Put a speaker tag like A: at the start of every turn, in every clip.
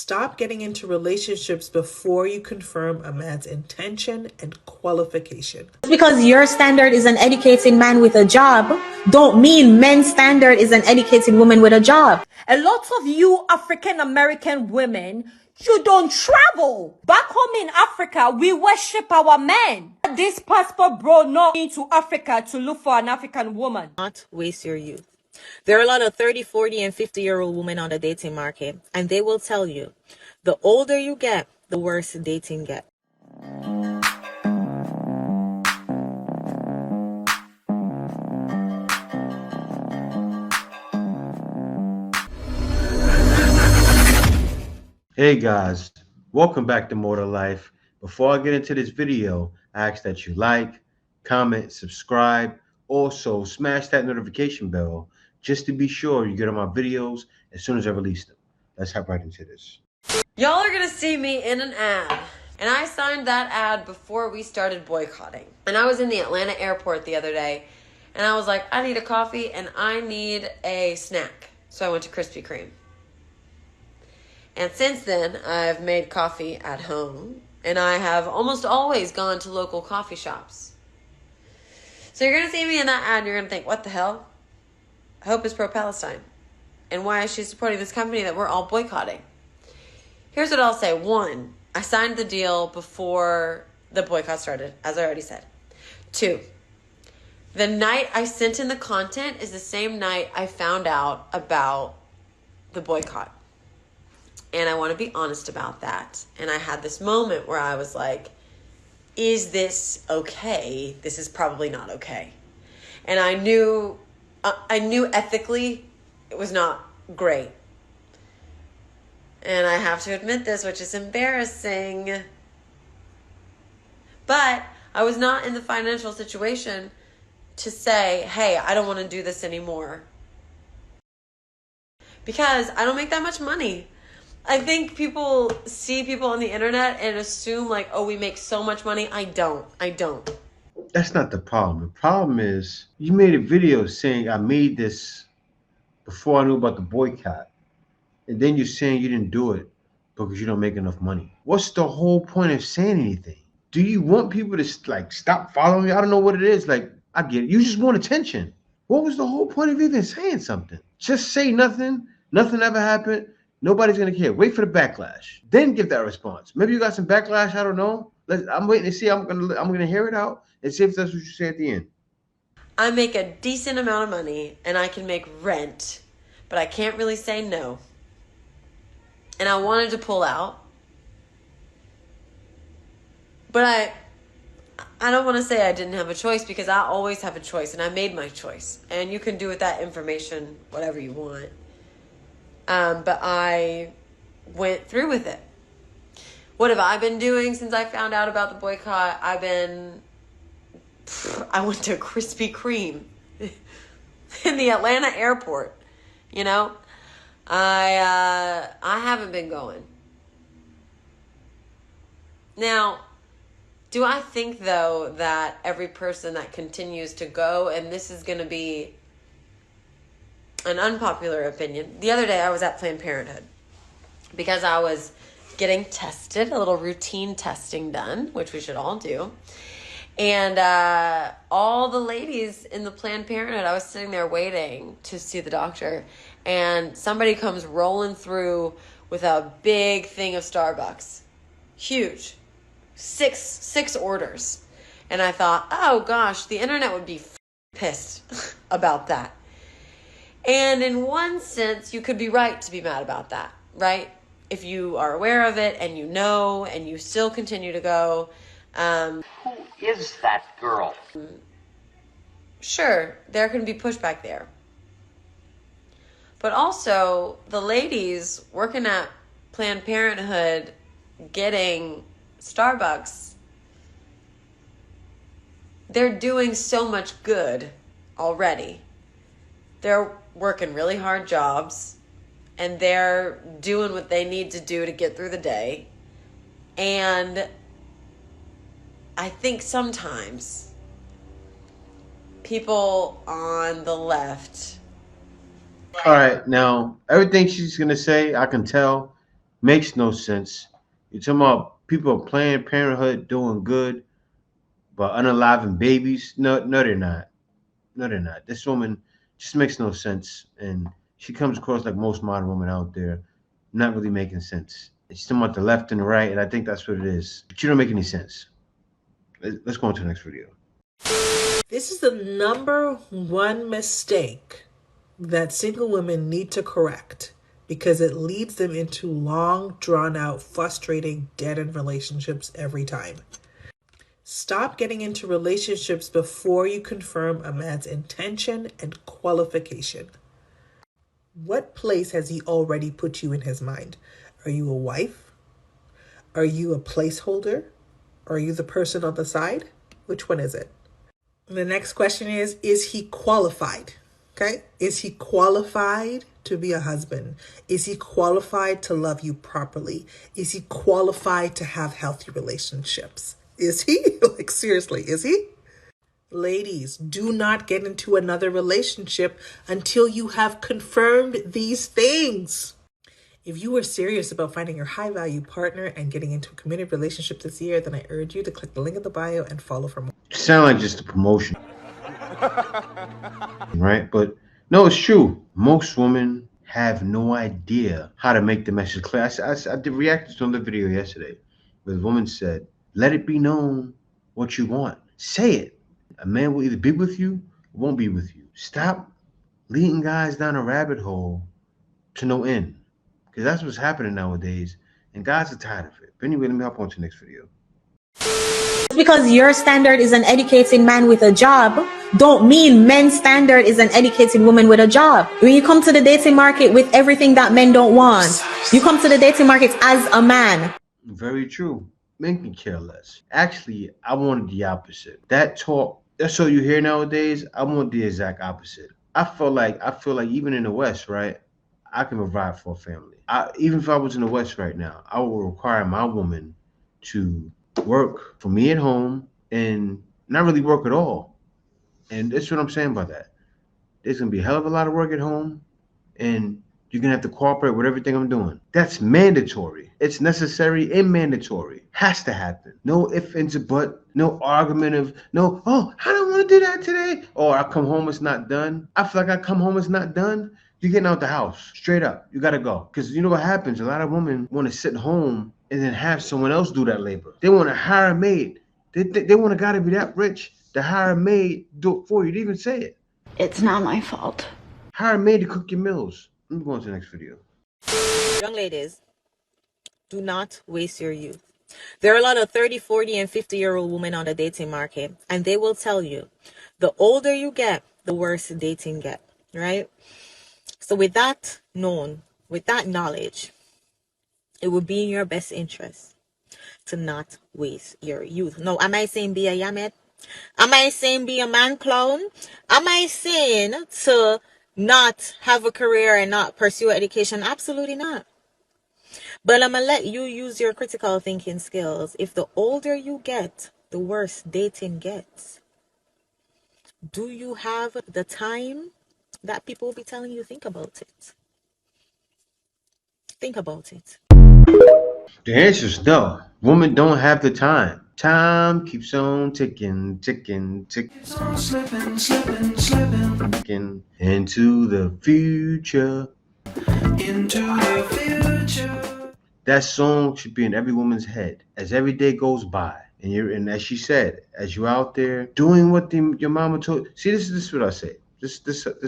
A: stop getting into relationships before you confirm a man's intention and qualification.
B: Just because your standard is an educated man with a job, don't mean men's standard is an educated woman with a job.
C: A lot of you African American women, you don't travel. Back home in Africa, we worship our men. This passport bro not into Africa to look for an African woman.
B: Not waste your youth. There are a lot of 30, 40, and 50-year-old women on the dating market, and they will tell you, the older you get, the worse dating gets.
D: Hey guys, welcome back to More to Life. Before I get into this video, I ask that you like, comment, subscribe. Also, smash that notification bell just to be sure you get on my videos as soon as I release them. Let's hop right into this.
E: Y'all are gonna see me in an ad. And I signed that ad before we started boycotting. And I was in the Atlanta airport the other day, and I was like, I need a coffee and I need a snack. So I went to Krispy Kreme. And since then, I've made coffee at home, and I have almost always gone to local coffee shops. So you're going to see me in that ad, and you're going to think, what the hell? Hope is pro-Palestine. And why is she supporting this company that we're all boycotting? Here's what I'll say. One, I signed the deal before the boycott started, as I already said. Two, the night I sent in the content is the same night I found out about the boycott. And I want to be honest about that. And I had this moment where I was like, is this okay? This is probably not okay. And I knew ethically it was not great. And I have to admit this, which is embarrassing. But I was not in the financial situation to say, hey, I don't want to do this anymore. Because I don't make that much money. I think people see people on the internet and assume like, oh, we make so much money. I don't.
D: That's not the problem. The problem is you made a video saying I made this before I knew about the boycott. And then you're saying you didn't do it because you don't make enough money. What's the whole point of saying anything? Do you want people to like stop following you? I don't know what it is. Like, I get it. You just want attention. What was the whole point of even saying something? Just say nothing. Nothing ever happened. Nobody's going to care. Wait for the backlash. Then give that response. Maybe you got some backlash. I don't know. I'm waiting to see. I'm going to hear it out and see if that's what you say at the end.
E: I make a decent amount of money and I can make rent, but I can't really say no. And I wanted to pull out. But I don't want to say I didn't have a choice, because I always have a choice, and I made my choice. And you can do with that information whatever you want. But I went through with it. What have I been doing since I found out about the boycott? I went to Krispy Kreme in the Atlanta airport. You know, I haven't been going. Now, do I think though that every person that continues to go, and this is going to be an unpopular opinion. The other day I was at Planned Parenthood because I was getting tested, a little routine testing done, which we should all do. And all the ladies in the Planned Parenthood, I was sitting there waiting to see the doctor, and somebody comes rolling through with a big thing of Starbucks. Huge. Six orders. And I thought, oh gosh, the internet would be pissed about that. And in one sense, you could be right to be mad about that, right? If you are aware of it and you know, and you still continue to go.
F: Who is that girl?
E: Sure, there can be pushback there. But also, the ladies working at Planned Parenthood getting Starbucks, they're doing so much good already. They're working really hard jobs, and they're doing what they need to do to get through the day. And I think sometimes people on the left.
D: All right, now everything she's gonna say, I can tell Makes no sense. You're talking about people are Planned Parenthood doing good, but unaliving babies? No, no, they're not. No, they're not. This woman just makes no sense, and she comes across like most modern women out there, not really making sense. She's talking about the left and the right, and I think that's what it is. But you don't make any sense. Let's go on to the next video.
A: This is the number one mistake that single women need to correct because it leads them into long, drawn out, frustrating, dead end relationships every time. Stop getting into relationships before you confirm a man's intention and qualification. What place has he already put you in his mind? Are you a wife? Are you a placeholder? Are you the person on the side? Which one is it? The next question is he qualified? Okay. Is he qualified to be a husband? Is he qualified to love you properly? Is he qualified to have healthy relationships? Is he? Like, seriously, is he? Ladies, do not get into another relationship until you have confirmed these things. If you are serious about finding your high value partner and getting into a committed relationship this year, then I urge you to click the link in the bio and follow for more.
D: Sound like just a promotion, right? But no, it's true. Most women have no idea how to make the message clear. I did react to another video yesterday where the woman said, "Let it be known what you want. Say it. A man will either be with you or won't be with you. Stop leading guys down a rabbit hole to no end, because that's what's happening nowadays, and guys are tired of it." But anyway, let me hop on to the next video.
B: Just because your standard is an educated man with a job, don't mean men's standard is an educated woman with a job. When you come to the dating market with everything that men don't want, you come to the dating market as a man.
D: Very true. Men can care less. Actually, I wanted the opposite. That talk, that's all you hear nowadays. I want the exact opposite. I feel like even in the West, right? I can provide for a family. Even if I was in the West right now, I would require my woman to work for me at home and not really work at all. And that's what I'm saying by that. There's gonna be a hell of a lot of work at home, and you're gonna have to cooperate with everything I'm doing. That's mandatory. It's necessary and mandatory. Has to happen. No ifs, ands, or but. No argument of no. Oh, I don't want to do that today. Or I come home, it's not done. I feel like I come home, it's not done. You're getting out the house straight up. You gotta go, because you know what happens. A lot of women want to sit home and then have someone else do that labor. They want to hire a maid. They want a guy to be that rich to hire a maid do it for you. They even say it.
G: It's not my fault.
D: Hire a maid to cook your meals. Let me go on to the next video.
B: Young ladies, do not waste your youth. There are a lot of 30, 40, and 50-year-old women on the dating market, and they will tell you, the older you get, the worse dating get, right? So with that known, with that knowledge, it would be in your best interest to not waste your youth. No, am I saying be a yamet? Am I saying be a man clown? Am I saying to not have a career and not pursue education? Absolutely not. But I'm going to let you use your critical thinking skills. If the older you get, the worse dating gets. Do you have the time that people will be telling you? Think about it. Think about it.
D: The answer is no. Women don't have the time. Time keeps on ticking, ticking, ticking,
H: Slipping, slipping, slipping
D: ticking into the future.
H: into the future.
D: That song should be in every woman's head as every day goes by. And as she said, as you're out there doing what your mama told. See, this is what I say. This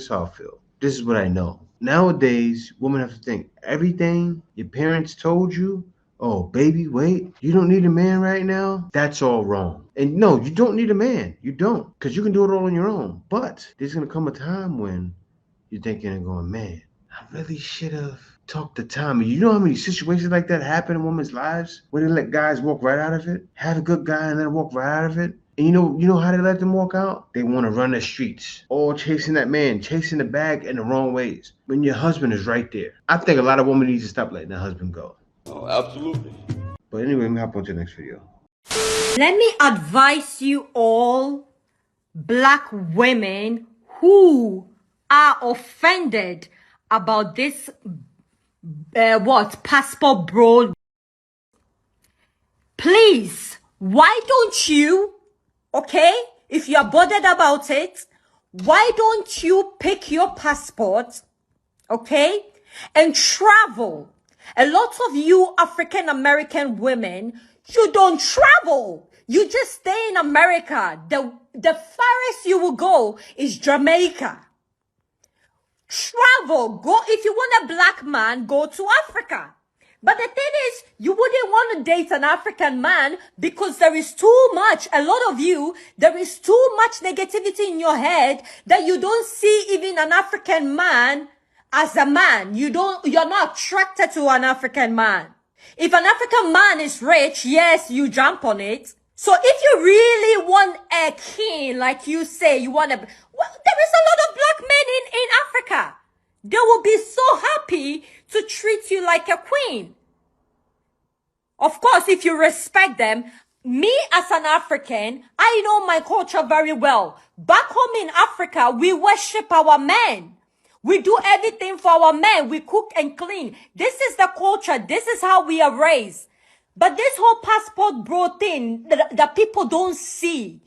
D: how I feel. This is what I know. Nowadays, women have to think everything your parents told you. Oh, baby, wait, you don't need a man right now? That's all wrong. And no, you don't need a man. You don't, because you can do it all on your own. But there's going to come a time when you're thinking and going, man, I really should have took the time. You know how many situations like that happen in women's lives where they let guys walk right out of it? Have a good guy and then walk right out of it? And you know how they let them walk out? They want to run the streets, all chasing that man, chasing the bag in the wrong ways, when your husband is right there. I think a lot of women need to stop letting their husband go.
I: Oh, absolutely.
D: But anyway, let me hop on to the next video.
C: Let me advise you all, black women who are offended about this passport bro. Please, why don't you, okay, if you're bothered about it, why don't you pick your passport, okay, and travel? A lot of you African American women, you don't travel. You just stay in America. The farthest you will go is Jamaica. Travel. Go. If you want a black man, go to Africa. But the thing is, you wouldn't want to date an African man because there is too much, a lot of you, there is too much negativity in your head that you don't see even an African man as a man. You're not attracted to an African man. If an African man is rich, yes, you jump on it. So if you really want a king, like you say, you want a, well, there is a lot of black men in Africa. They will be so happy to treat you like a queen. Of course, if you respect them, me as an African, I know my culture very well. Back home in Africa, we worship our men. We do everything for our men. We cook and clean. This is the culture. This is how we are raised. But this whole passport bro thing that people don't see,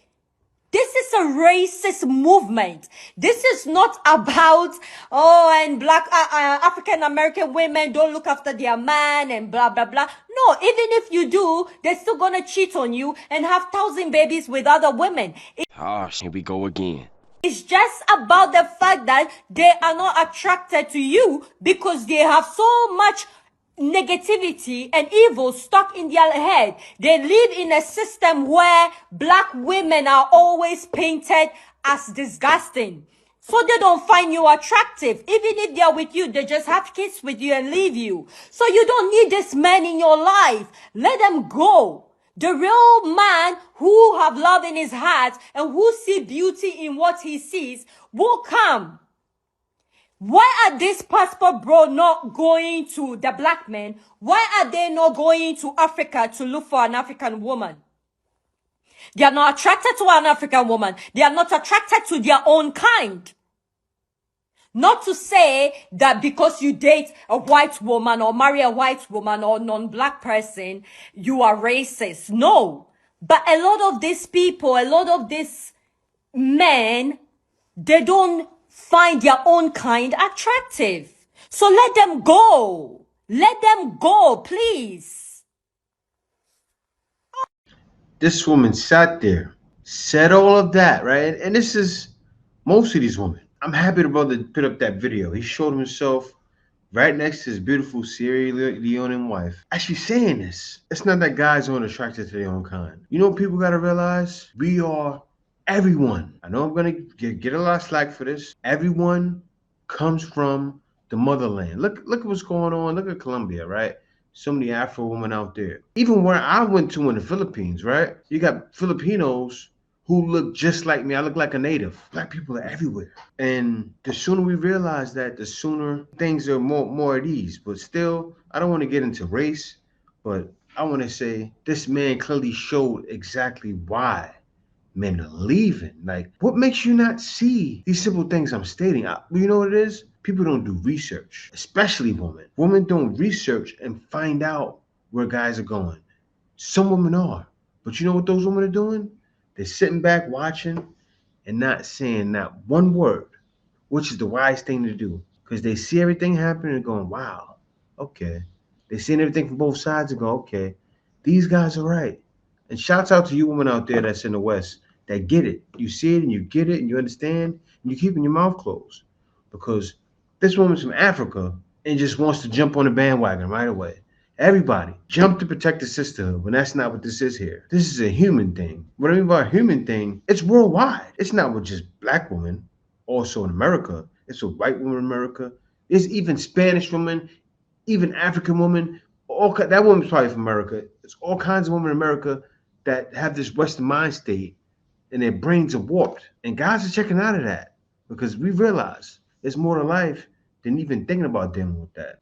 C: this is a racist movement. This is not about, and black African American women don't look after their man and blah, blah, blah. No, even if you do, they're still gonna cheat on you and have 1,000 babies with other women.
G: Here we go again.
C: It's just about the fact that they are not attracted to you because they have so much negativity and evil stuck in their head. They live in a system where black women are always painted as disgusting. So they don't find you attractive. Even if they're with you, they just have kids with you and leave you. So you don't need this man in your life. Let them go. The real man who have love in his heart and who see beauty in what he sees will come. Why are this passport bro not going to the black men? Why are they not going to Africa to look for an African woman? They are not attracted to an African woman. They are not attracted to their own kind. Not to say that because you date a white woman or marry a white woman or non-black person, you are racist. No. But a lot of these people, a lot of these men, they don't find their own kind attractive. So let them go. Let them go, please.
D: This woman sat there, said all of that, right? And this is most of these women. I'm happy the brother put up that video. He showed himself right next to his beautiful Sierra Leonean wife. Actually saying this, it's not that guys aren't attracted to their own kind. You know what people gotta realize? We are everyone. I know I'm gonna get a lot of slack for this. Everyone comes from the motherland. Look at what's going on. Look at Colombia, right? So many Afro women out there. Even where I went to in the Philippines, right? You got Filipinos who look just like me. I look like a native. Black people are everywhere. And the sooner we realize that, the sooner things are more at ease. But still, I don't want to get into race, but I want to say this man clearly showed exactly why men are leaving. Like, what makes you not see these simple things I'm stating? You know what it is? People don't do research, especially women. Women don't research and find out where guys are going. Some women are. But you know what those women are doing? They're sitting back watching and not saying not one word, which is the wise thing to do. Because they see everything happening and going, wow, okay. They're seeing everything from both sides and go, okay, these guys are right. And shouts out to you women out there that's in the West that get it. You see it and you get it and you understand and you're keeping your mouth closed. Because this woman's from Africa and just wants to jump on the bandwagon right away. Everybody jump to protect the sisterhood when that's not what this is here. This is a human thing. What I mean by a human thing, it's worldwide. It's not with just black women, also in America. It's with white women in America. There's even Spanish women, even African women. That woman's probably from America. It's all kinds of women in America that have this Western mind state and their brains are warped. And guys are checking out of that because we realize there's more to life than even thinking about dealing with that.